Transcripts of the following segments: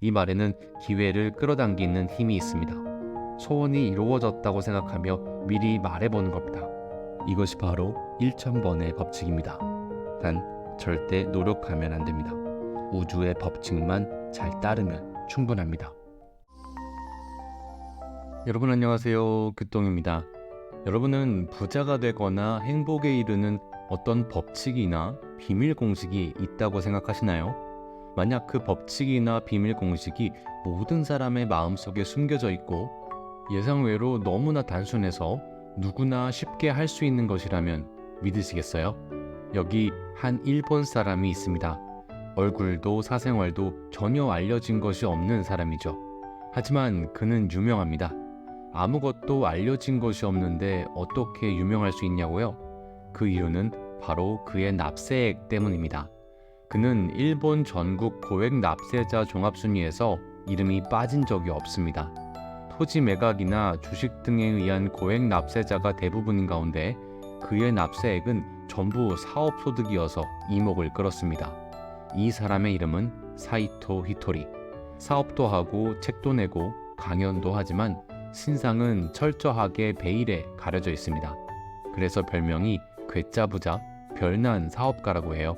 이 말에는 기회를 끌어당기는 힘이 있습니다. 소원이 이루어졌다고 생각하며 미리 말해보는 겁니다. 이것이 바로 1000번의 법칙입니다. 단 절대 노력하면 안 됩니다. 우주의 법칙만 잘 따르면 충분합니다. 여러분 안녕하세요. 규똥입니다. 여러분은 부자가 되거나 행복에 이르는 어떤 법칙이나 비밀 공식이 있다고 생각하시나요? 만약 그 법칙이나 비밀 공식이 모든 사람의 마음속에 숨겨져 있고 예상외로 너무나 단순해서 누구나 쉽게 할 수 있는 것이라면 믿으시겠어요? 여기 한 일본 사람이 있습니다. 얼굴도 사생활도 전혀 알려진 것이 없는 사람이죠. 하지만 그는 유명합니다. 아무것도 알려진 것이 없는데 어떻게 유명할 수 있냐고요? 그 이유는 바로 그의 납세액 때문입니다. 그는 일본 전국 고액 납세자 종합순위에서 이름이 빠진 적이 없습니다. 토지 매각이나 주식 등에 의한 고액 납세자가 대부분인 가운데 그의 납세액은 전부 사업소득이어서 이목을 끌었습니다. 이 사람의 이름은 사이토 히토리. 사업도 하고 책도 내고 강연도 하지만 신상은 철저하게 베일에 가려져 있습니다. 그래서 별명이 괴짜부자, 별난 사업가라고 해요.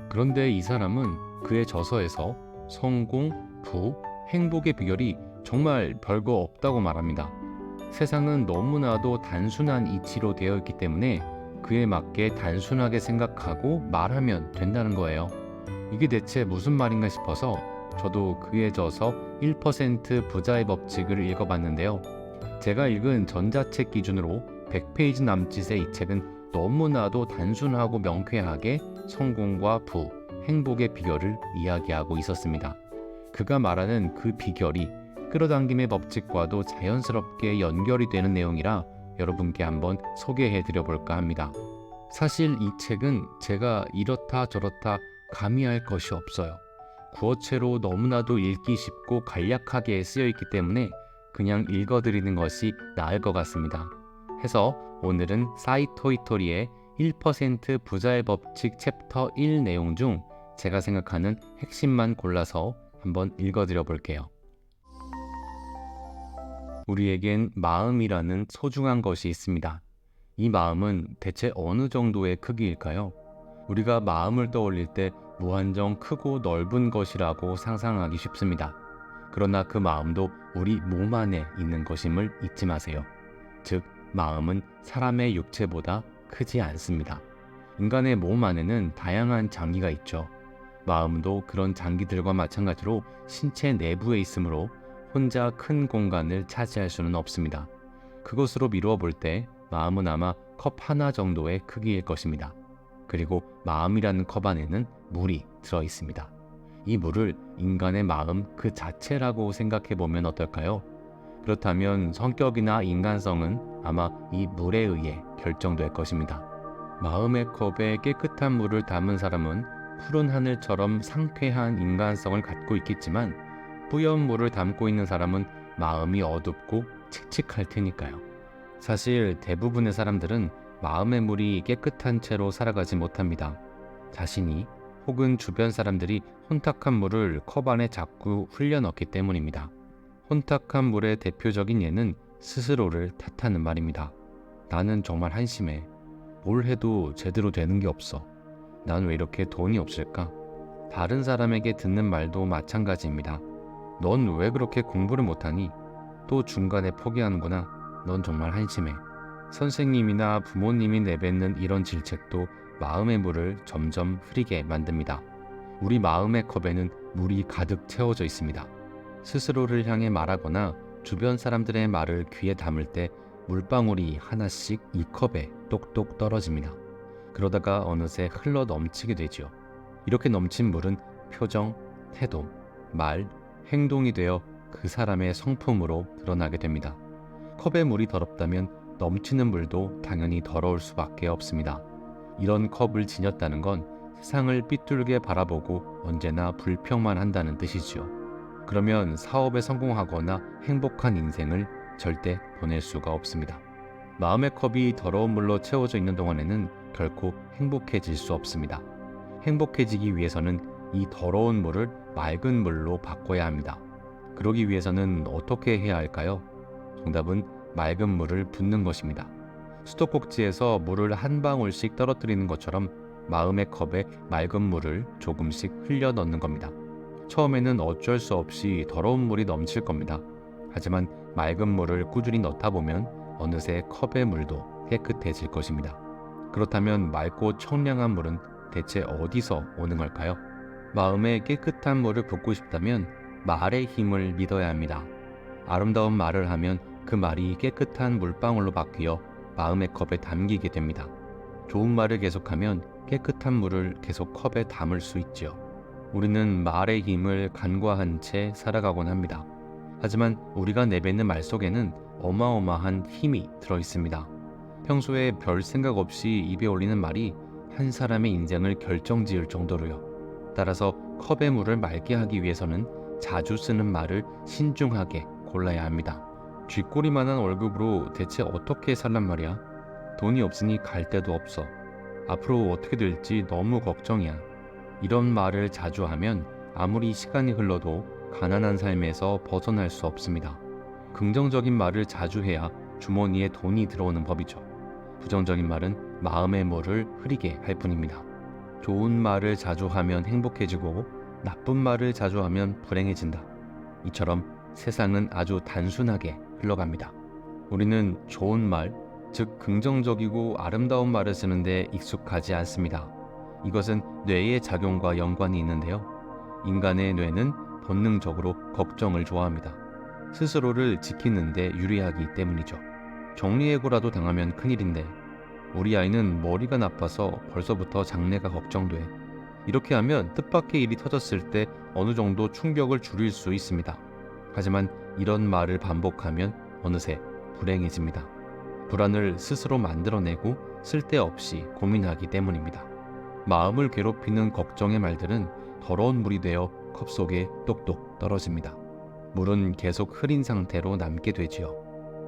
그런데 이 사람은 그의 저서에서 성공, 부, 행복의 비결이 정말 별거 없다고 말합니다. 세상은 너무나도 단순한 이치로 되어 있기 때문에 그에 맞게 단순하게 생각하고 말하면 된다는 거예요. 이게 대체 무슨 말인가 싶어서 저도 그의 저서 1% 부자의 법칙을 읽어봤는데요. 제가 읽은 전자책 기준으로 100페이지 남짓의 이 책은 너무나도 단순하고 명쾌하게 성공과 부, 행복의 비결을 이야기하고 있었습니다. 그가 말하는 그 비결이 끌어당김의 법칙과도 자연스럽게 연결이 되는 내용이라 여러분께 한번 소개해 드려볼까 합니다. 사실 이 책은 제가 이렇다 저렇다 감히 할 것이 없어요. 구어체로 너무나도 읽기 쉽고 간략하게 쓰여 있기 때문에 그냥 읽어드리는 것이 나을 것 같습니다. 해서 오늘은 사이토 히토리의 1% 부자의 법칙 챕터 1 내용 중 제가 생각하는 핵심만 골라서 한번 읽어드려 볼게요. 우리에겐 마음이라는 소중한 것이 있습니다. 이 마음은 대체 어느 정도의 크기일까요? 우리가 마음을 떠올릴 때 무한정 크고 넓은 것이라고 상상하기 쉽습니다. 그러나 그 마음도 우리 몸 안에 있는 것임을 잊지 마세요. 즉, 마음은 사람의 육체보다 크지 않습니다. 인간의 몸 안에는 다양한 장기가 있죠. 마음도 그런 장기들과 마찬가지로 신체 내부에 있으므로 혼자 큰 공간을 차지할 수는 없습니다. 그것으로 미루어 볼 때 마음은 아마 컵 하나 정도의 크기일 것입니다. 그리고 마음이라는 컵 안에는 물이 들어 있습니다. 이 물을 인간의 마음 그 자체라고 생각해 보면 어떨까요? 그렇다면 성격이나 인간성은 아마 이 물에 의해 결정될 것입니다. 마음의 컵에 깨끗한 물을 담은 사람은 푸른 하늘처럼 상쾌한 인간성을 갖고 있겠지만 뿌연 물을 담고 있는 사람은 마음이 어둡고 칙칙할 테니까요. 사실 대부분의 사람들은 마음의 물이 깨끗한 채로 살아가지 못합니다. 자신이 혹은 주변 사람들이 혼탁한 물을 컵 안에 자꾸 흘려 넣기 때문입니다. 혼탁한 물의 대표적인 예는 스스로를 탓하는 말입니다. 나는 정말 한심해. 뭘 해도 제대로 되는 게 없어. 난 왜 이렇게 돈이 없을까? 다른 사람에게 듣는 말도 마찬가지입니다. 넌 왜 그렇게 공부를 못하니? 또 중간에 포기하는구나. 넌 정말 한심해. 선생님이나 부모님이 내뱉는 이런 질책도 마음의 물을 점점 흐리게 만듭니다. 우리 마음의 컵에는 물이 가득 채워져 있습니다. 스스로를 향해 말하거나 주변 사람들의 말을 귀에 담을 때 물방울이 하나씩 이 컵에 똑똑 떨어집니다. 그러다가 어느새 흘러 넘치게 되죠. 이렇게 넘친 물은 표정, 태도, 말, 행동이 되어 그 사람의 성품으로 드러나게 됩니다. 컵에 물이 더럽다면 넘치는 물도 당연히 더러울 수밖에 없습니다. 이런 컵을 지녔다는 건 세상을 삐뚤게 바라보고 언제나 불평만 한다는 뜻이지요. 그러면 사업에 성공하거나 행복한 인생을 절대 보낼 수가 없습니다. 마음의 컵이 더러운 물로 채워져 있는 동안에는 결코 행복해질 수 없습니다. 행복해지기 위해서는 이 더러운 물을 맑은 물로 바꿔야 합니다. 그러기 위해서는 어떻게 해야 할까요? 정답은 맑은 물을 붓는 것입니다. 수도꼭지에서 물을 한 방울씩 떨어뜨리는 것처럼 마음의 컵에 맑은 물을 조금씩 흘려 넣는 겁니다. 처음에는 어쩔 수 없이 더러운 물이 넘칠 겁니다. 하지만 맑은 물을 꾸준히 넣다 보면 어느새 컵의 물도 깨끗해질 것입니다. 그렇다면 맑고 청량한 물은 대체 어디서 오는 걸까요? 마음에 깨끗한 물을 붓고 싶다면 말의 힘을 믿어야 합니다. 아름다운 말을 하면 그 말이 깨끗한 물방울로 바뀌어 마음의 컵에 담기게 됩니다. 좋은 말을 계속하면 깨끗한 물을 계속 컵에 담을 수 있지요. 우리는 말의 힘을 간과한 채 살아가곤 합니다. 하지만 우리가 내뱉는 말 속에는 어마어마한 힘이 들어 있습니다. 평소에 별 생각 없이 입에 올리는 말이 한 사람의 인생을 결정지을 정도로요. 따라서 컵의 물을 맑게 하기 위해서는 자주 쓰는 말을 신중하게 골라야 합니다. 쥐꼬리만한 월급으로 대체 어떻게 살란 말이야? 돈이 없으니 갈 데도 없어. 앞으로 어떻게 될지 너무 걱정이야. 이런 말을 자주 하면 아무리 시간이 흘러도 가난한 삶에서 벗어날 수 없습니다. 긍정적인 말을 자주 해야 주머니에 돈이 들어오는 법이죠. 부정적인 말은 마음의 물을 흐리게 할 뿐입니다. 좋은 말을 자주 하면 행복해지고 나쁜 말을 자주 하면 불행해진다. 이처럼 세상은 아주 단순하게 흘러갑니다. 우리는 좋은 말, 즉 긍정적이고 아름다운 말을 쓰는데 익숙하지 않습니다. 이것은 뇌의 작용과 연관이 있는데요. 인간의 뇌는 본능적으로 걱정을 좋아합니다. 스스로를 지키는 데 유리하기 때문이죠. 정리해고라도 당하면 큰일인데 우리 아이는 머리가 나빠서 벌써부터 장래가 걱정돼. 이렇게 하면 뜻밖의 일이 터졌을 때 어느 정도 충격을 줄일 수 있습니다. 하지만 이런 말을 반복하면 어느새 불행해집니다. 불안을 스스로 만들어내고 쓸데없이 고민하기 때문입니다. 마음을 괴롭히는 걱정의 말들은 더러운 물이 되어 컵 속에 똑똑 떨어집니다. 물은 계속 흐린 상태로 남게 되지요.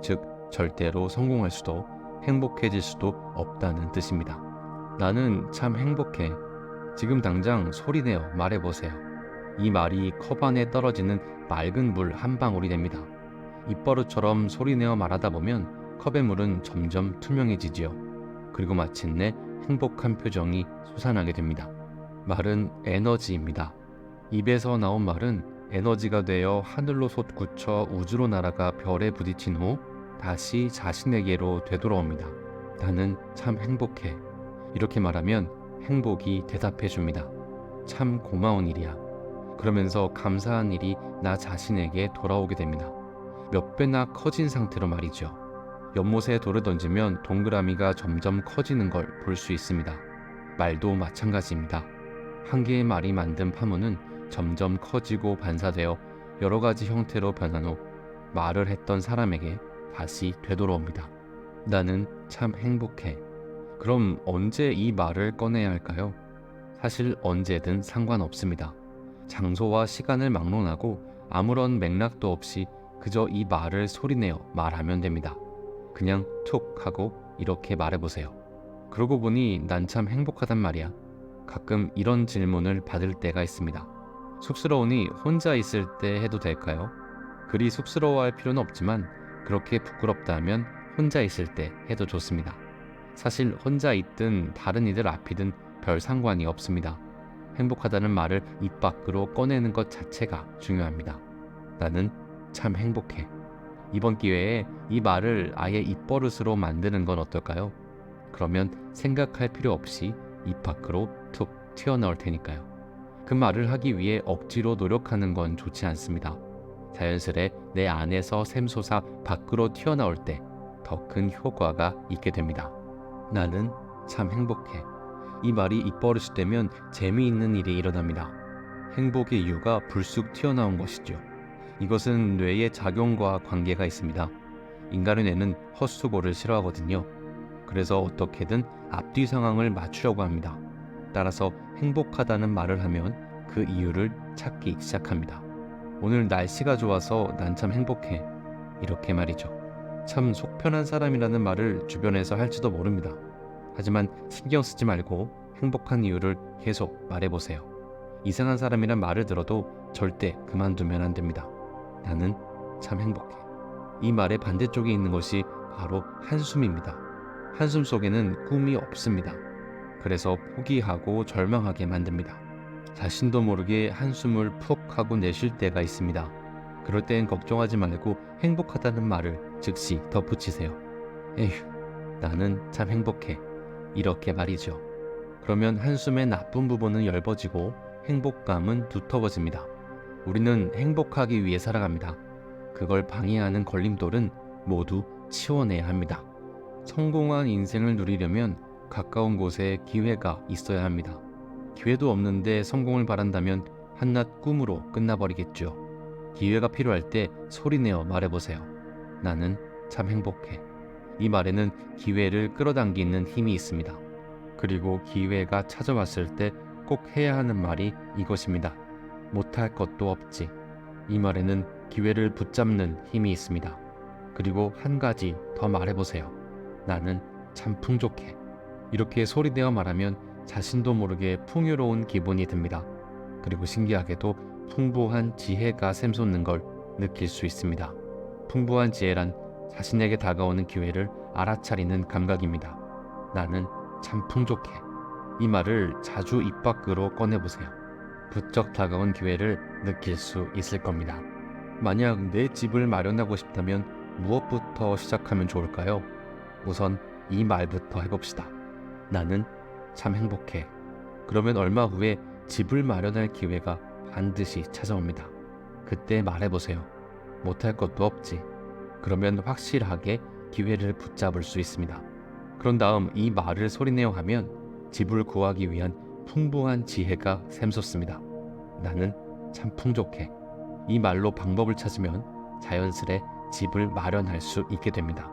즉 절대로 성공할 수도 행복해질 수도 없다는 뜻입니다. 나는 참 행복해. 지금 당장 소리내어 말해보세요. 이 말이 컵 안에 떨어지는 맑은 물 한 방울이 됩니다. 입버릇처럼 소리내어 말하다 보면 컵의 물은 점점 투명해지지요. 그리고 마침내 행복한 표정이 솟아나게 됩니다. 말은 에너지입니다. 입에서 나온 말은 에너지가 되어 하늘로 솟구쳐 우주로 날아가 별에 부딪힌 후 다시 자신에게로 되돌아옵니다. 나는 참 행복해. 이렇게 말하면 행복이 대답해 줍니다. 참 고마운 일이야. 그러면서 감사한 일이 나 자신에게 돌아오게 됩니다. 몇 배나 커진 상태로 말이죠. 연못에 돌을 던지면 동그라미가 점점 커지는 걸 볼 수 있습니다. 말도 마찬가지입니다. 한 개의 말이 만든 파문은 점점 커지고 반사되어 여러 가지 형태로 변한 후 말을 했던 사람에게 다시 되돌아옵니다. 나는 참 행복해. 그럼 언제 이 말을 꺼내야 할까요? 사실 언제든 상관없습니다. 장소와 시간을 막론하고 아무런 맥락도 없이 그저 이 말을 소리내어 말하면 됩니다. 그냥 툭 하고 이렇게 말해보세요. 그러고 보니 난 참 행복하단 말이야. 가끔 이런 질문을 받을 때가 있습니다. 쑥스러우니 혼자 있을 때 해도 될까요? 그리 쑥스러워할 필요는 없지만 그렇게 부끄럽다 하면 혼자 있을 때 해도 좋습니다. 사실 혼자 있든 다른 이들 앞이든 별 상관이 없습니다. 행복하다는 말을 입 밖으로 꺼내는 것 자체가 중요합니다. 나는 참 행복해. 이번 기회에 이 말을 아예 입버릇으로 만드는 건 어떨까요? 그러면 생각할 필요 없이 입 밖으로 툭 튀어나올 테니까요. 그 말을 하기 위해 억지로 노력하는 건 좋지 않습니다. 자연스레 내 안에서 샘솟아 밖으로 튀어나올 때 더 큰 효과가 있게 됩니다. 나는 참 행복해. 이 말이 입버릇이 되면 재미있는 일이 일어납니다. 행복의 이유가 불쑥 튀어나온 것이죠. 이것은 뇌의 작용과 관계가 있습니다. 인간의 뇌는 헛수고를 싫어하거든요. 그래서 어떻게든 앞뒤 상황을 맞추려고 합니다. 따라서 행복하다는 말을 하면 그 이유를 찾기 시작합니다. 오늘 날씨가 좋아서 난 참 행복해. 이렇게 말이죠. 참 속편한 사람이라는 말을 주변에서 할지도 모릅니다. 하지만 신경 쓰지 말고 행복한 이유를 계속 말해보세요. 이상한 사람이란 말을 들어도 절대 그만두면 안 됩니다. 나는 참 행복해. 이 말의 반대쪽에 있는 것이 바로 한숨입니다. 한숨 속에는 꿈이 없습니다. 그래서 포기하고 절망하게 만듭니다. 자신도 모르게 한숨을 푹 하고 내쉴 때가 있습니다. 그럴 땐 걱정하지 말고 행복하다는 말을 즉시 덧붙이세요. 에휴, 나는 참 행복해. 이렇게 말이죠. 그러면 한숨의 나쁜 부분은 엷어지고 행복감은 두터워집니다. 우리는 행복하기 위해 살아갑니다. 그걸 방해하는 걸림돌은 모두 치워내야 합니다. 성공한 인생을 누리려면 가까운 곳에 기회가 있어야 합니다. 기회도 없는데 성공을 바란다면 한낱 꿈으로 끝나버리겠죠. 기회가 필요할 때 소리내어 말해보세요. 나는 참 행복해. 이 말에는 기회를 끌어당기는 힘이 있습니다. 그리고 기회가 찾아왔을 때 꼭 해야 하는 말이 이것입니다. 못할 것도 없지. 이 말에는 기회를 붙잡는 힘이 있습니다. 그리고 한 가지 더 말해보세요. 나는 참 풍족해. 이렇게 소리내어 말하면 자신도 모르게 풍요로운 기분이 듭니다. 그리고 신기하게도 풍부한 지혜가 샘솟는 걸 느낄 수 있습니다. 풍부한 지혜란 자신에게 다가오는 기회를 알아차리는 감각입니다. 나는 참 풍족해. 이 말을 자주 입 밖으로 꺼내보세요. 부쩍 다가온 기회를 느낄 수 있을 겁니다. 만약 내 집을 마련하고 싶다면 무엇부터 시작하면 좋을까요? 우선 이 말부터 해봅시다. 나는 참 행복해. 그러면 얼마 후에 집을 마련할 기회가 반드시 찾아옵니다. 그때 말해보세요. 못할 것도 없지. 그러면 확실하게 기회를 붙잡을 수 있습니다. 그런 다음 이 말을 소리내어 하면 집을 구하기 위한 풍부한 지혜가 샘솟습니다. 나는 참 풍족해. 이 말로 방법을 찾으면 자연스레 집을 마련할 수 있게 됩니다.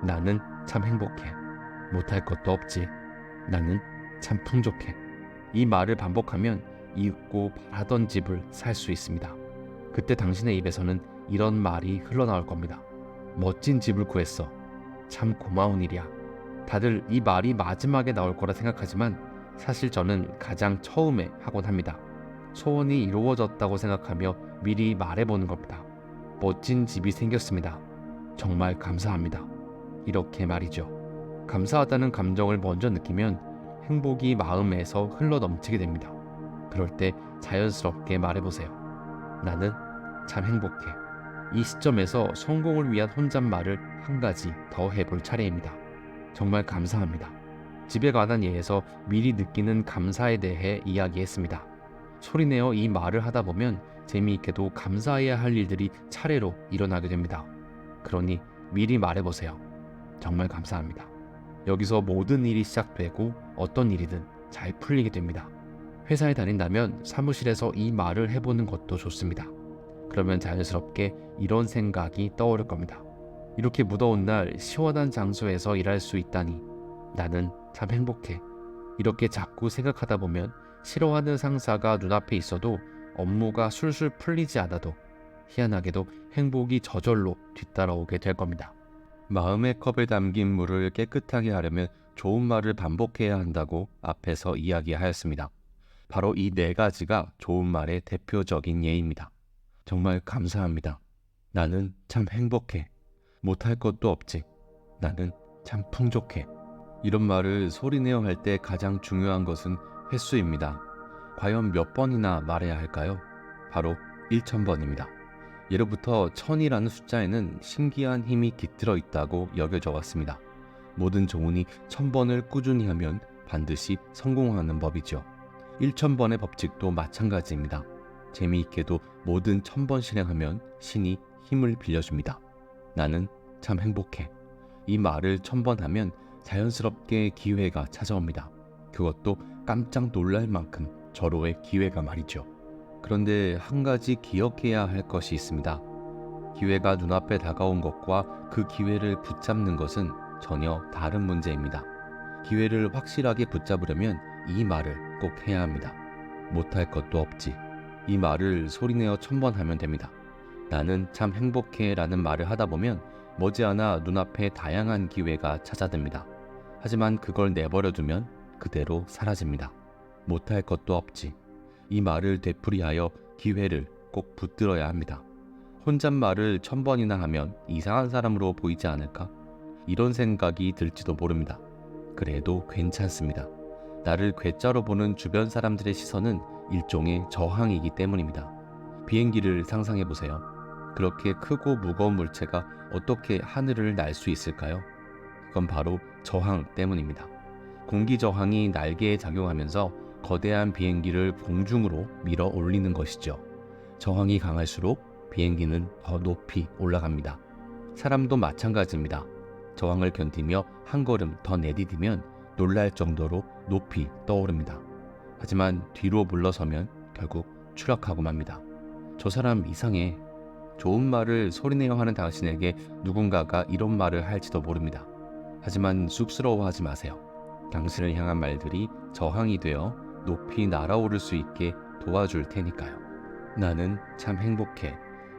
나는 참 행복해. 못할 것도 없지. 나는 참 풍족해. 이 말을 반복하면 잊고 바라던 집을 살 수 있습니다. 그때 당신의 입에서는 이런 말이 흘러나올 겁니다. 멋진 집을 구했어. 참 고마운 일이야. 다들 이 말이 마지막에 나올 거라 생각하지만 사실 저는 가장 처음에 하곤 합니다. 소원이 이루어졌다고 생각하며 미리 말해보는 겁니다. 멋진 집이 생겼습니다. 정말 감사합니다. 이렇게 말이죠. 감사하다는 감정을 먼저 느끼면 행복이 마음에서 흘러넘치게 됩니다. 그럴 때 자연스럽게 말해보세요. 나는 참 행복해. 이 시점에서 성공을 위한 혼잣말을 한 가지 더 해볼 차례입니다. 정말 감사합니다. 집에 관한 예에서 미리 느끼는 감사에 대해 이야기했습니다. 소리내어 이 말을 하다 보면 재미있게도 감사해야 할 일들이 차례로 일어나게 됩니다. 그러니 미리 말해보세요. 정말 감사합니다. 여기서 모든 일이 시작되고 어떤 일이든 잘 풀리게 됩니다. 회사에 다닌다면 사무실에서 이 말을 해보는 것도 좋습니다. 그러면 자연스럽게 이런 생각이 떠오를 겁니다. 이렇게 무더운 날 시원한 장소에서 일할 수 있다니 나는 참 행복해. 이렇게 자꾸 생각하다 보면 싫어하는 상사가 눈앞에 있어도 업무가 술술 풀리지 않아도 희한하게도 행복이 저절로 뒤따라오게 될 겁니다. 마음의 컵에 담긴 물을 깨끗하게 하려면 좋은 말을 반복해야 한다고 앞에서 이야기하였습니다. 바로 이 네 가지가 좋은 말의 대표적인 예입니다. 정말 감사합니다. 나는 참 행복해. 못할 것도 없지. 나는 참 풍족해. 이런 말을 소리내어 할 때 가장 중요한 것은 횟수입니다. 과연 몇 번이나 말해야 할까요? 바로 1000번입니다. 예로부터 1000이라는 숫자에는 신기한 힘이 깃들어 있다고 여겨져 왔습니다. 모든 조문이 1000번을 꾸준히 하면 반드시 성공하는 법이죠. 1000번의 법칙도 마찬가지입니다. 재미있게도 모든 1000번 실행하면 신이 힘을 빌려줍니다. 나는 참 행복해. 이 말을 1000번 하면 자연스럽게 기회가 찾아옵니다. 그것도 깜짝 놀랄 만큼 절호의 기회가 말이죠. 그런데 한 가지 기억해야 할 것이 있습니다. 기회가 눈앞에 다가온 것과 그 기회를 붙잡는 것은 전혀 다른 문제입니다. 기회를 확실하게 붙잡으려면 이 말을 꼭 해야 합니다. 못할 것도 없지. 이 말을 소리내어 1000번 하면 됩니다. 나는 참 행복해 라는 말을 하다 보면 머지않아 눈앞에 다양한 기회가 찾아듭니다. 하지만 그걸 내버려두면 그대로 사라집니다. 못할 것도 없지. 이 말을 되풀이하여 기회를 꼭 붙들어야 합니다. 혼잣말을 1000번이나 하면 이상한 사람으로 보이지 않을까? 이런 생각이 들지도 모릅니다. 그래도 괜찮습니다. 나를 괴짜로 보는 주변 사람들의 시선은 일종의 저항이기 때문입니다. 비행기를 상상해 보세요. 그렇게 크고 무거운 물체가 어떻게 하늘을 날 수 있을까요? 그건 바로 저항 때문입니다. 공기 저항이 날개에 작용하면서 거대한 비행기를 공중으로 밀어 올리는 것이죠. 저항이 강할수록 비행기는 더 높이 올라갑니다. 사람도 마찬가지입니다. 저항을 견디며 한 걸음 더 내디디면 놀랄 정도로 높이 떠오릅니다. 하지만 뒤로 물러서면 결국 추락하고 맙니다. 저 사람 이상해. 좋은 말을 소리내어 하는 당신에게 누군가가 이런 말을 할지도 모릅니다. 하지만 쑥스러워하지 마세요. 당신을 향한 말들이 저항이 되어 높이 날아오를 수 있게 도와줄 테니까요. 나는 참 행복해.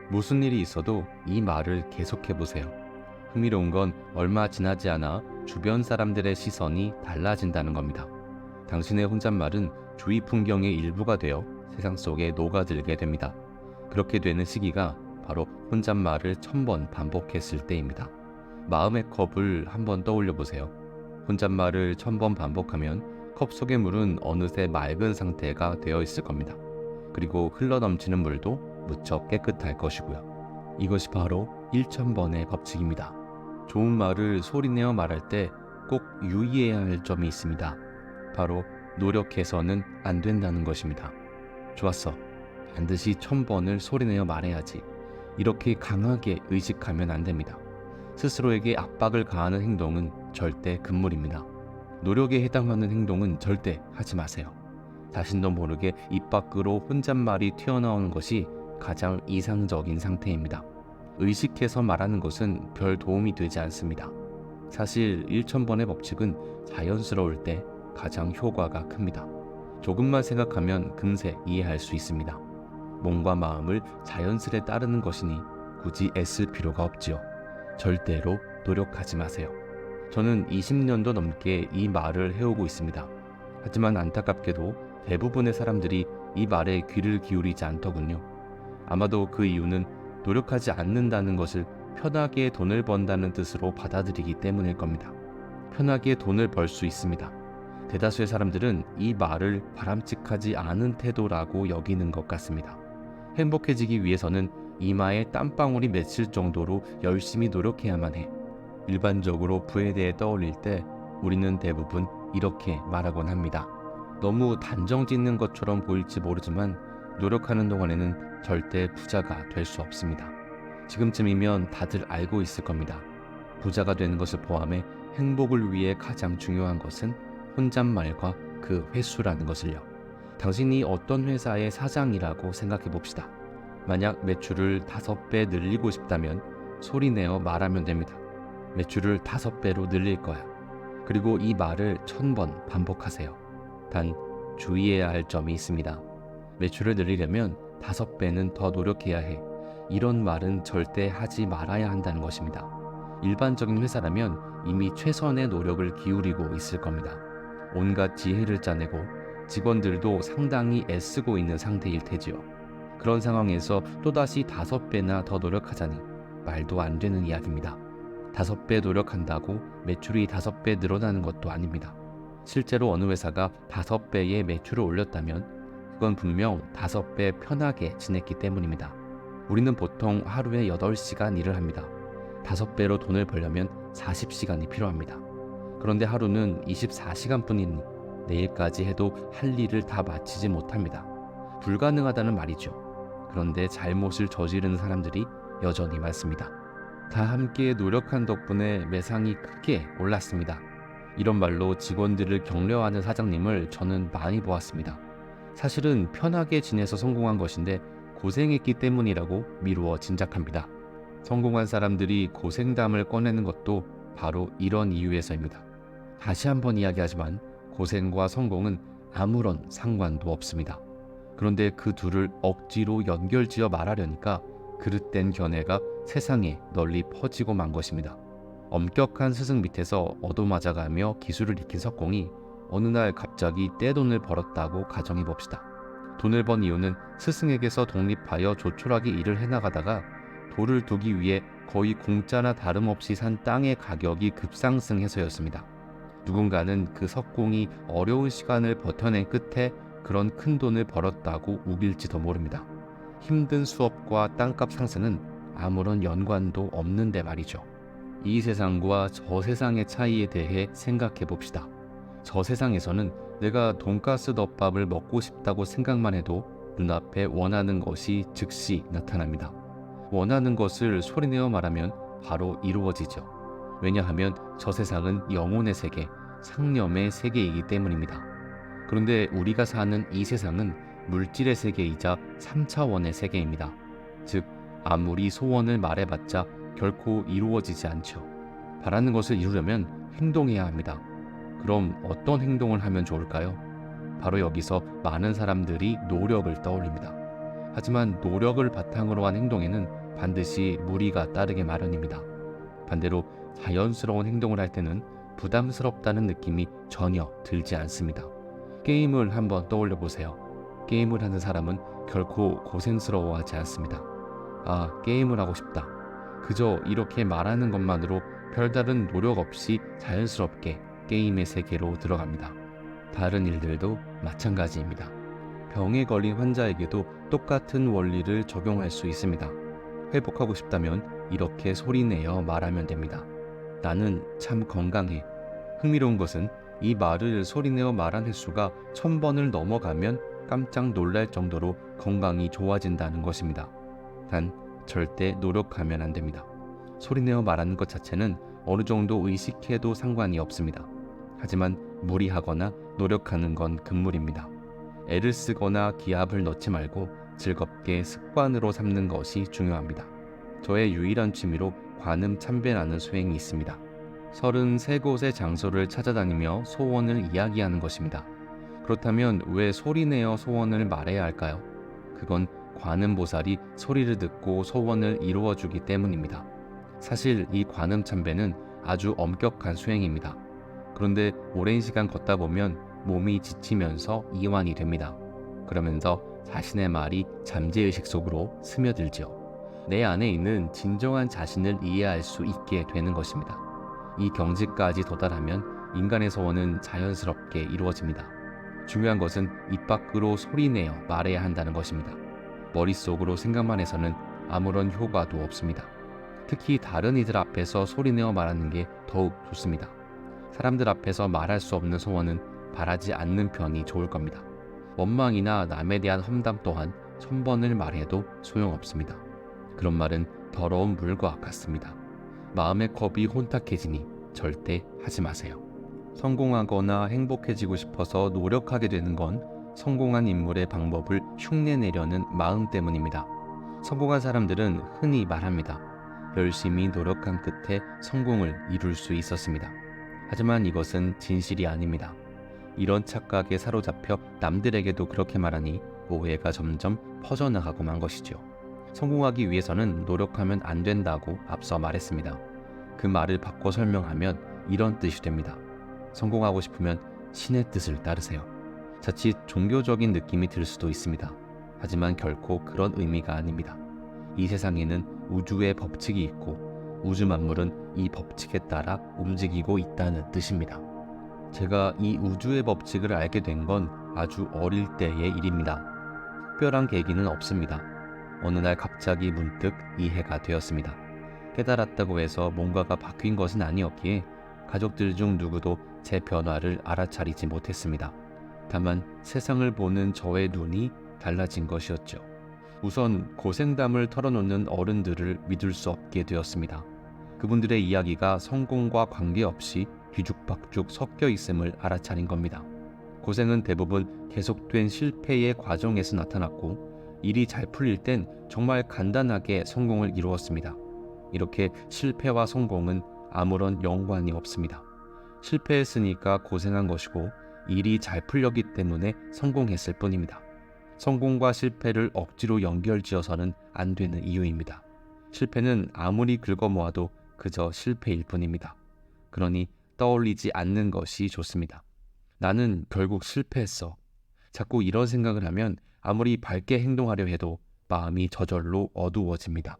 무슨 일이 있어도 이 말을 계속해보세요. 흥미로운 건 얼마 지나지 않아 주변 사람들의 시선이 달라진다는 겁니다. 당신의 혼잣말은 주위 풍경의 일부가 되어 세상 속에 녹아들게 됩니다. 그렇게 되는 시기가 바로 혼잣말을 1000번 반복했을 때입니다. 마음의 컵을 한번 떠올려 보세요. 혼잣말을 1000번 반복하면 컵 속의 물은 어느새 맑은 상태가 되어 있을 겁니다. 그리고 흘러넘치는 물도 무척 깨끗할 것이고요. 이것이 바로 1000번의 법칙입니다. 좋은 말을 소리내어 말할 때 꼭 유의해야 할 점이 있습니다. 바로 노력해서는 안 된다는 것입니다. 좋았어. 반드시 1000번을 소리내어 말해야지. 이렇게 강하게 의식하면 안 됩니다. 스스로에게 압박을 가하는 행동은 절대 금물입니다. 노력에 해당하는 행동은 절대 하지 마세요. 자신도 모르게 입 밖으로 혼잣말이 튀어나오는 것이 가장 이상적인 상태입니다. 의식해서 말하는 것은 별 도움이 되지 않습니다. 사실 1000번의 법칙은 자연스러울 때 가장 효과가 큽니다. 조금만 생각하면 금세 이해할 수 있습니다. 몸과 마음을 자연스레 따르는 것이니 굳이 애쓸 필요가 없지요. 절대로 노력하지 마세요. 저는 20년도 넘게 이 말을 해오고 있습니다. 하지만 안타깝게도 대부분의 사람들이 이 말에 귀를 기울이지 않더군요. 아마도 그 이유는 노력하지 않는다는 것을 편하게 돈을 번다는 뜻으로 받아들이기 때문일 겁니다. 편하게 돈을 벌 수 있습니다. 대다수의 사람들은 이 말을 바람직하지 않은 태도라고 여기는 것 같습니다. 행복해지기 위해서는 이마에 땀방울이 맺힐 정도로 열심히 노력해야만 해. 일반적으로 부에 대해 떠올릴 때 우리는 대부분 이렇게 말하곤 합니다. 너무 단정 짓는 것처럼 보일지 모르지만 노력하는 동안에는 절대 부자가 될 수 없습니다. 지금쯤이면 다들 알고 있을 겁니다. 부자가 되는 것을 포함해 행복을 위해 가장 중요한 것은 혼잣말과 그 횟수라는 것을요. 당신이 어떤 회사의 사장이라고 생각해 봅시다. 만약 매출을 5배 늘리고 싶다면 소리내어 말하면 됩니다. 매출을 5배로 늘릴 거야. 그리고 이 말을 1000번 반복하세요. 단 주의해야 할 점이 있습니다. 매출을 늘리려면 5배는 더 노력해야 해. 이런 말은 절대 하지 말아야 한다는 것입니다. 일반적인 회사라면 이미 최선의 노력을 기울이고 있을 겁니다. 온갖 지혜를 짜내고 직원들도 상당히 애쓰고 있는 상태일 테지요. 그런 상황에서 또다시 5배나 더 노력하자니 말도 안 되는 이야기입니다. 5배 노력한다고 매출이 5배 늘어나는 것도 아닙니다. 실제로 어느 회사가 5배의 매출을 올렸다면 그건 분명 5배 편하게 지냈기 때문입니다. 우리는 보통 하루에 8시간 일을 합니다. 5배로 돈을 벌려면 40시간이 필요합니다. 그런데 하루는 24시간 뿐이니 내일까지 해도 할 일을 다 마치지 못합니다. 불가능하다는 말이죠. 그런데 잘못을 저지르는 사람들이 여전히 많습니다. 다 함께 노력한 덕분에 매상이 크게 올랐습니다. 이런 말로 직원들을 격려하는 사장님을 저는 많이 보았습니다. 사실은 편하게 지내서 성공한 것인데 고생했기 때문이라고 미루어 짐작합니다. 성공한 사람들이 고생담을 꺼내는 것도 바로 이런 이유에서입니다. 다시 한번 이야기하지만 고생과 성공은 아무런 상관도 없습니다. 그런데 그 둘을 억지로 연결지어 말하려니까 그릇된 견해가 세상에 널리 퍼지고 만 것입니다. 엄격한 스승 밑에서 얻어맞아가며 기술을 익힌 석공이 어느 날 갑자기 떼돈을 벌었다고 가정해 봅시다. 돈을 번 이유는 스승에게서 독립하여 조촐하게 일을 해나가다가 돌을 두기 위해 거의 공짜나 다름없이 산 땅의 가격이 급상승해서였습니다. 누군가는 그 석공이 어려운 시간을 버텨낸 끝에 그런 큰 돈을 벌었다고 우길지도 모릅니다. 힘든 수업과 땅값 상승은 아무런 연관도 없는데 말이죠. 이 세상과 저 세상의 차이에 대해 생각해 봅시다. 저 세상에서는 내가 돈가스 덮밥을 먹고 싶다고 생각만 해도 눈앞에 원하는 것이 즉시 나타납니다. 원하는 것을 소리내어 말하면 바로 이루어지죠. 왜냐하면 저 세상은 영혼의 세계, 상념의 세계이기 때문입니다. 그런데 우리가 사는 이 세상은 물질의 세계이자 3차원의 세계입니다. 즉, 아무리 소원을 말해봤자 결코 이루어지지 않죠. 바라는 것을 이루려면 행동해야 합니다. 그럼 어떤 행동을 하면 좋을까요? 바로 여기서 많은 사람들이 노력을 떠올립니다. 하지만 노력을 바탕으로 한 행동에는 반드시 무리가 따르게 마련입니다. 반대로 자연스러운 행동을 할 때는 부담스럽다는 느낌이 전혀 들지 않습니다. 게임을 한번 떠올려 보세요. 게임을 하는 사람은 결코 고생스러워하지 않습니다. 아, 게임을 하고 싶다. 그저 이렇게 말하는 것만으로 별다른 노력 없이 자연스럽게 게임의 세계로 들어갑니다. 다른 일들도 마찬가지입니다. 병에 걸린 환자에게도 똑같은 원리를 적용할 수 있습니다. 회복하고 싶다면 이렇게 소리내어 말하면 됩니다. 나는 참 건강해. 흥미로운 것은 이 말을 소리내어 말한 횟수가 1000번을 넘어가면 깜짝 놀랄 정도로 건강이 좋아진다는 것입니다. 단 절대 노력하면 안 됩니다. 소리내어 말하는 것 자체는 어느 정도 의식해도 상관이 없습니다. 하지만 무리하거나 노력하는 건 금물입니다. 애를 쓰거나 기합을 넣지 말고 즐겁게 습관으로 삼는 것이 중요합니다. 저의 유일한 취미로 관음 참배라는 수행이 있습니다. 33곳의 장소를 찾아다니며 소원을 이야기하는 것입니다. 그렇다면 왜 소리내어 소원을 말해야 할까요? 그건 관음보살이 소리를 듣고 소원을 이루어주기 때문입니다. 사실 이 관음 참배는 아주 엄격한 수행입니다. 그런데 오랜 시간 걷다 보면 몸이 지치면서 이완이 됩니다. 그러면서 자신의 말이 잠재의식 속으로 스며들죠. 내 안에 있는 진정한 자신을 이해할 수 있게 되는 것입니다. 이 경지까지 도달하면 인간의 소원은 자연스럽게 이루어집니다. 중요한 것은 입 밖으로 소리내어 말해야 한다는 것입니다. 머릿속으로 생각만 해서는 아무런 효과도 없습니다. 특히 다른 이들 앞에서 소리내어 말하는 게 더욱 좋습니다. 사람들 앞에서 말할 수 없는 소원은 바라지 않는 편이 좋을 겁니다. 원망이나 남에 대한 험담 또한 1000번을 말해도 소용없습니다. 그런 말은 더러운 물과 같습니다. 마음의 컵이 혼탁해지니 절대 하지 마세요. 성공하거나 행복해지고 싶어서 노력하게 되는 건 성공한 인물의 방법을 흉내내려는 마음 때문입니다. 성공한 사람들은 흔히 말합니다. 열심히 노력한 끝에 성공을 이룰 수 있었습니다. 하지만 이것은 진실이 아닙니다. 이런 착각에 사로잡혀 남들에게도 그렇게 말하니 오해가 점점 퍼져나가고 만 것이죠. 성공하기 위해서는 노력하면 안 된다고 앞서 말했습니다. 그 말을 바꿔 설명하면 이런 뜻이 됩니다. 성공하고 싶으면 신의 뜻을 따르세요. 자칫 종교적인 느낌이 들 수도 있습니다. 하지만 결코 그런 의미가 아닙니다. 이 세상에는 우주의 법칙이 있고 우주 만물은 이 법칙에 따라 움직이고 있다는 뜻입니다. 제가 이 우주의 법칙을 알게 된 건 아주 어릴 때의 일입니다. 특별한 계기는 없습니다. 어느 날 갑자기 문득 이해가 되었습니다. 깨달았다고 해서 뭔가가 바뀐 것은 아니었기에 가족들 중 누구도 제 변화를 알아차리지 못했습니다. 다만 세상을 보는 저의 눈이 달라진 것이었죠. 우선 고생담을 털어놓는 어른들을 믿을 수 없게 되었습니다. 그분들의 이야기가 성공과 관계없이 뒤죽박죽 섞여 있음을 알아차린 겁니다. 고생은 대부분 계속된 실패의 과정에서 나타났고 일이 잘 풀릴 땐 정말 간단하게 성공을 이루었습니다. 이렇게 실패와 성공은 아무런 연관이 없습니다. 실패했으니까 고생한 것이고 일이 잘 풀렸기 때문에 성공했을 뿐입니다. 성공과 실패를 억지로 연결지어서는 안 되는 이유입니다. 실패는 아무리 긁어모아도 그저 실패일 뿐입니다. 그러니 떠올리지 않는 것이 좋습니다. 나는 결국 실패했어. 자꾸 이런 생각을 하면 아무리 밝게 행동하려 해도 마음이 저절로 어두워집니다.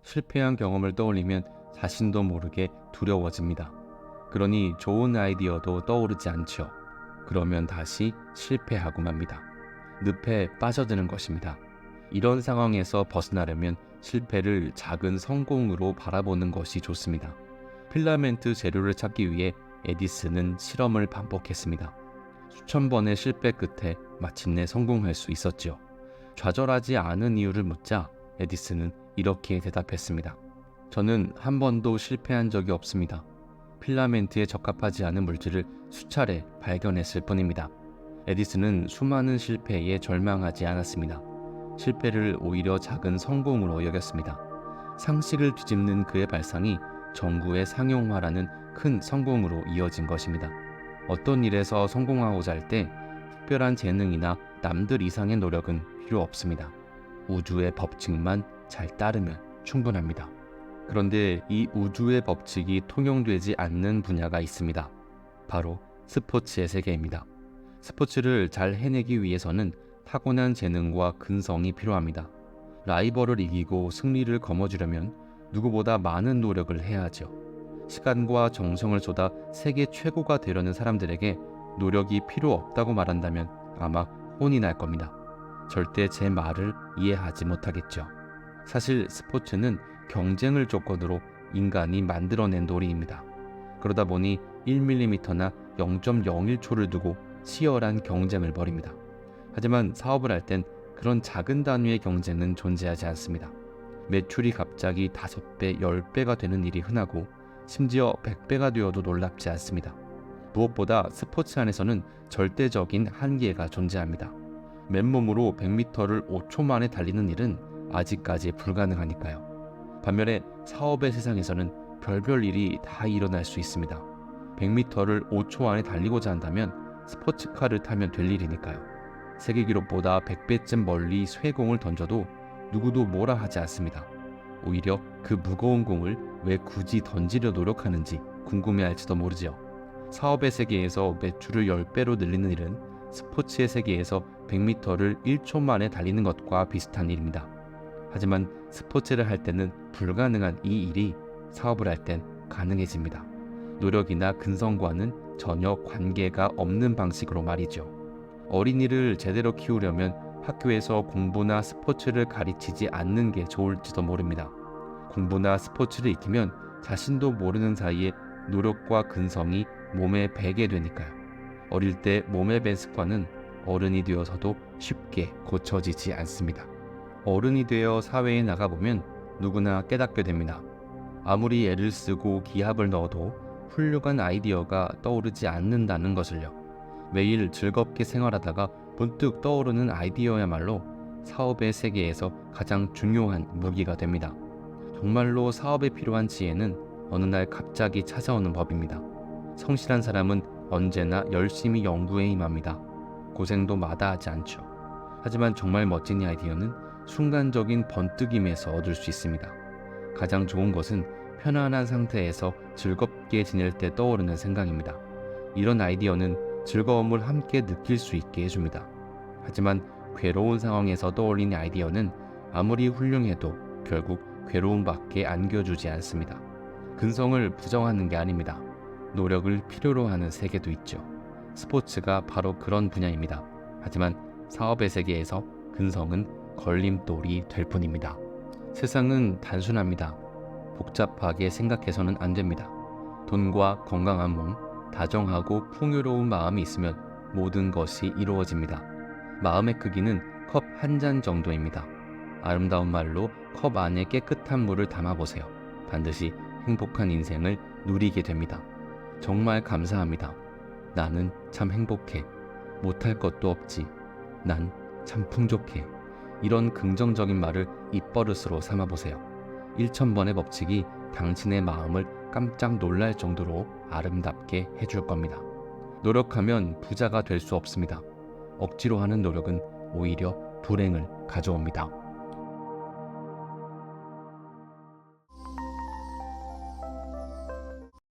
실패한 경험을 떠올리면 자신도 모르게 두려워집니다. 그러니 좋은 아이디어도 떠오르지 않죠. 그러면 다시 실패하고 맙니다. 늪에 빠져드는 것입니다. 이런 상황에서 벗어나려면 실패를 작은 성공으로 바라보는 것이 좋습니다. 필라멘트 재료를 찾기 위해 에디슨은 실험을 반복했습니다. 수천 번의 실패 끝에 마침내 성공할 수 있었죠. 좌절하지 않은 이유를 묻자 에디슨은 이렇게 대답했습니다. 저는 한 번도 실패한 적이 없습니다. 필라멘트에 적합하지 않은 물질을 수차례 발견했을 뿐입니다. 에디슨은 수많은 실패에 절망하지 않았습니다. 실패를 오히려 작은 성공으로 여겼습니다. 상식을 뒤집는 그의 발상이 전구의 상용화라는 큰 성공으로 이어진 것입니다. 어떤 일에서 성공하고자 할 때 특별한 재능이나 남들 이상의 노력은 필요 없습니다. 우주의 법칙만 잘 따르면 충분합니다. 그런데 이 우주의 법칙이 통용되지 않는 분야가 있습니다. 바로 스포츠의 세계입니다. 스포츠를 잘 해내기 위해서는 타고난 재능과 근성이 필요합니다. 라이벌을 이기고 승리를 거머쥐려면 누구보다 많은 노력을 해야 하죠. 시간과 정성을 쏟아 세계 최고가 되려는 사람들에게 노력이 필요 없다고 말한다면 아마 혼이 날 겁니다. 절대 제 말을 이해하지 못하겠죠. 사실 스포츠는 경쟁을 조건으로 인간이 만들어낸 놀이입니다. 그러다 보니 1mm나 0.01초를 두고 치열한 경쟁을 벌입니다. 하지만 사업을 할 땐 그런 작은 단위의 경쟁은 존재하지 않습니다. 매출이 갑자기 5배, 10배가 되는 일이 흔하고 심지어 100배가 되어도 놀랍지 않습니다. 무엇보다 스포츠 안에서는 절대적인 한계가 존재합니다. 맨몸으로 100m를 5초 만에 달리는 일은 아직까지 불가능하니까요. 반면에 사업의 세상에서는 별별 일이 다 일어날 수 있습니다. 100m를 5초 안에 달리고자 한다면 스포츠카를 타면 될 일이니까요. 세계 기록보다 100배쯤 멀리 쇠공을 던져도 누구도 뭐라 하지 않습니다. 오히려 그 무거운 공을 왜 굳이 던지려 노력하는지 궁금해할지도 모르죠. 사업의 세계에서 매출을 10배로 늘리는 일은 스포츠의 세계에서 100m를 1초 만에 달리는 것과 비슷한 일입니다. 하지만 스포츠를 할 때는 불가능한 이 일이 사업을 할 땐 가능해집니다. 노력이나 근성과는 전혀 관계가 없는 방식으로 말이죠. 어린이를 제대로 키우려면 학교에서 공부나 스포츠를 가르치지 않는 게 좋을지도 모릅니다. 공부나 스포츠를 익히면 자신도 모르는 사이에 노력과 근성이 몸에 배게 되니까요. 어릴 때 몸에 밴 습관은 어른이 되어서도 쉽게 고쳐지지 않습니다. 어른이 되어 사회에 나가보면 누구나 깨닫게 됩니다. 아무리 애를 쓰고 기합을 넣어도 훌륭한 아이디어가 떠오르지 않는다는 것을요. 매일 즐겁게 생활하다가 문득 떠오르는 아이디어야말로 사업의 세계에서 가장 중요한 무기가 됩니다. 정말로 사업에 필요한 지혜는 어느 날 갑자기 찾아오는 법입니다. 성실한 사람은 언제나 열심히 연구에 임합니다. 고생도 마다하지 않죠. 하지만 정말 멋진 아이디어는 순간적인 번뜩임에서 얻을 수 있습니다. 가장 좋은 것은 편안한 상태에서 즐겁게 지낼 때 떠오르는 생각입니다. 이런 아이디어는 즐거움을 함께 느낄 수 있게 해줍니다. 하지만 괴로운 상황에서 떠올린 아이디어는 아무리 훌륭해도 결국 괴로움밖에 안겨주지 않습니다. 근성을 부정하는 게 아닙니다. 노력을 필요로 하는 세계도 있죠. 스포츠가 바로 그런 분야입니다. 하지만 사업의 세계에서 근성은 걸림돌이 될 뿐입니다. 세상은 단순합니다. 복잡하게 생각해서는 안 됩니다. 돈과 건강한 몸, 다정하고 풍요로운 마음이 있으면 모든 것이 이루어집니다. 마음의 크기는 컵 한 잔 정도입니다. 아름다운 말로 컵 안에 깨끗한 물을 담아보세요. 반드시 행복한 인생을 누리게 됩니다. 정말 감사합니다. 나는 참 행복해. 못할 것도 없지. 난 참 풍족해. 이런 긍정적인 말을 입버릇으로 삼아보세요. 1000번의 법칙이 당신의 마음을 깜짝 놀랄 정도로 아름답게 해줄 겁니다. 노력하면 부자가 될 수 없습니다. 억지로 하는 노력은 오히려 불행을 가져옵니다.